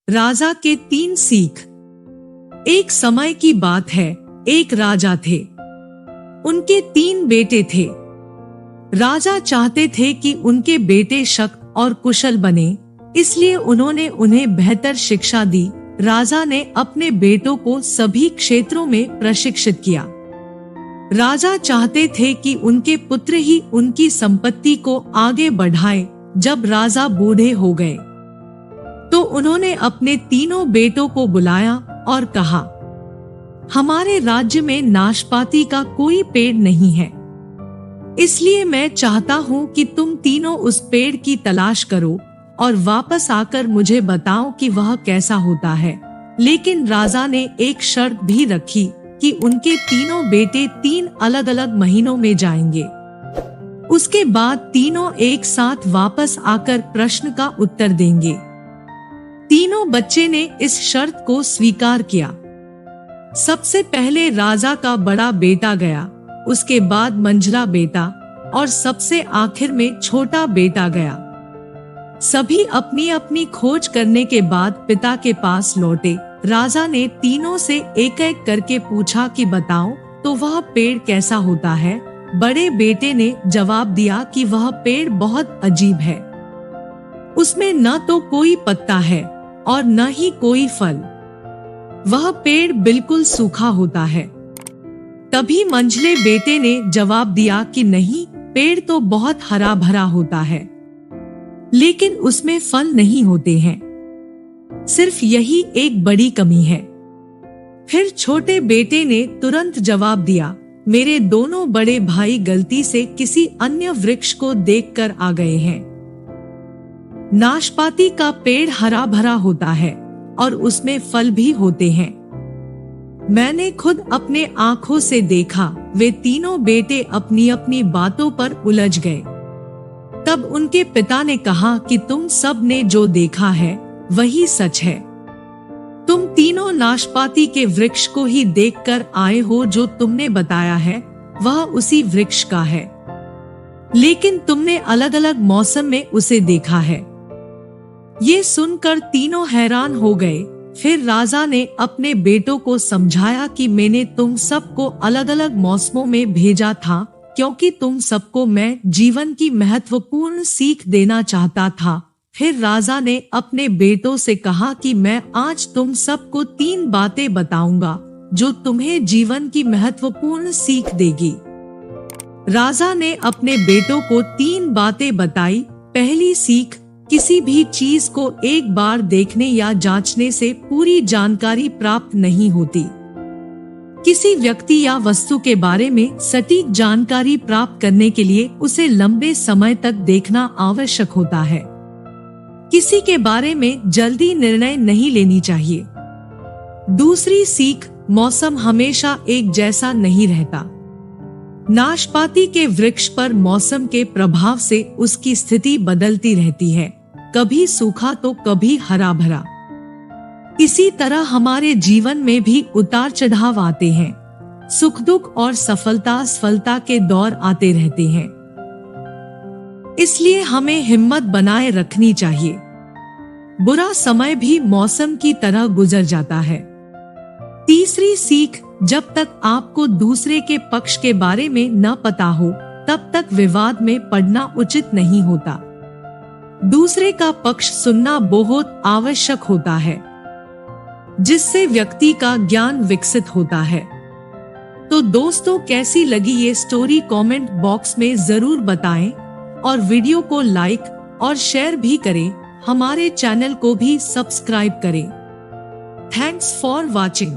राजा के 3 सीख। एक समय की बात है, एक राजा थे। उनके 3 बेटे थे। राजा चाहते थे कि उनके बेटे शक्त और कुशल बने, इसलिए उन्होंने उन्हें बेहतर शिक्षा दी। राजा ने अपने बेटों को सभी क्षेत्रों में प्रशिक्षित किया। राजा चाहते थे कि उनके पुत्र ही उनकी संपत्ति को आगे बढ़ाए। जब राजा बूढ़े हो गए तो उन्होंने अपने 3 बेटों को बुलाया और कहा, हमारे राज्य में नाशपाती का कोई पेड़ नहीं है, इसलिए मैं चाहता हूँ कि तुम तीनों उस पेड़ की तलाश करो और वापस आकर मुझे बताओ कि वह कैसा होता है। लेकिन राजा ने एक शर्त भी रखी कि उनके 3 बेटे 3 अलग अलग महीनों में जाएंगे। उसके बाद तीनों एक साथ वापस आकर प्रश्न का उत्तर देंगे। 3 बच्चे ने इस शर्त को स्वीकार किया। सबसे पहले राजा का बड़ा बेटा गया, उसके बाद मंझला बेटा और सबसे आखिर में छोटा बेटा गया। सभी अपनी अपनी खोज करने के बाद पिता के पास लौटे। राजा ने तीनों से एक एक करके पूछा कि बताओ तो वह पेड़ कैसा होता है। बड़े बेटे ने जवाब दिया कि वह पेड़ बहुत अजीब है, उसमें न तो कोई पत्ता है और न ही कोई फल, वह पेड़ बिल्कुल सूखा होता है। तभी मंझले बेटे ने जवाब दिया कि नहीं, पेड़ तो बहुत हरा भरा होता है, लेकिन उसमें फल नहीं होते हैं, सिर्फ यही एक बड़ी कमी है। फिर छोटे बेटे ने तुरंत जवाब दिया, मेरे दोनों बड़े भाई गलती से किसी अन्य वृक्ष को देखकर आ गए हैं। नाशपाती का पेड़ हरा भरा होता है और उसमें फल भी होते हैं। मैंने खुद अपने आंखों से देखा। वे 3 बेटे अपनी अपनी बातों पर उलझ गए। तब उनके पिता ने कहा कि तुम सब ने जो देखा है वही सच है। तुम 3 नाशपाती के वृक्ष को ही देखकर आए हो। जो तुमने बताया है वह उसी वृक्ष का है, लेकिन तुमने अलग अलग मौसम में उसे देखा है। ये सुनकर तीनों हैरान हो गए। फिर राजा ने अपने बेटों को समझाया कि मैंने तुम सबको अलग अलग मौसमों में भेजा था, क्योंकि तुम सबको मैं जीवन की महत्वपूर्ण सीख देना चाहता था। फिर राजा ने अपने बेटों से कहा कि मैं आज तुम सबको 3 बातें बताऊंगा जो तुम्हें जीवन की महत्वपूर्ण सीख देगी। राजा ने अपने बेटों को 3 बातें बताई। पहली सीख, किसी भी चीज को एक बार देखने या जांचने से पूरी जानकारी प्राप्त नहीं होती। किसी व्यक्ति या वस्तु के बारे में सटीक जानकारी प्राप्त करने के लिए उसे लंबे समय तक देखना आवश्यक होता है। किसी के बारे में जल्दी निर्णय नहीं लेनी चाहिए। दूसरी सीख, मौसम हमेशा एक जैसा नहीं रहता। नाशपाती के वृक्ष पर मौसम के प्रभाव से उसकी स्थिति बदलती रहती है, कभी सूखा तो कभी हरा भरा। इसी तरह हमारे जीवन में भी उतार चढ़ाव आते हैं। सुख दुख और सफलता असफलता के दौर आते रहते हैं, इसलिए हमें हिम्मत बनाए रखनी चाहिए। बुरा समय भी मौसम की तरह गुजर जाता है। तीसरी सीख, जब तक आपको दूसरे के पक्ष के बारे में न पता हो तब तक विवाद में पड़ना उचित नहीं होता। दूसरे का पक्ष सुनना बहुत आवश्यक होता है, जिससे व्यक्ति का ज्ञान विकसित होता है। तो दोस्तों, कैसी लगी ये स्टोरी कमेंट बॉक्स में जरूर बताएं और वीडियो को लाइक और शेयर भी करें। हमारे चैनल को भी सब्सक्राइब करें। Thanks for watching.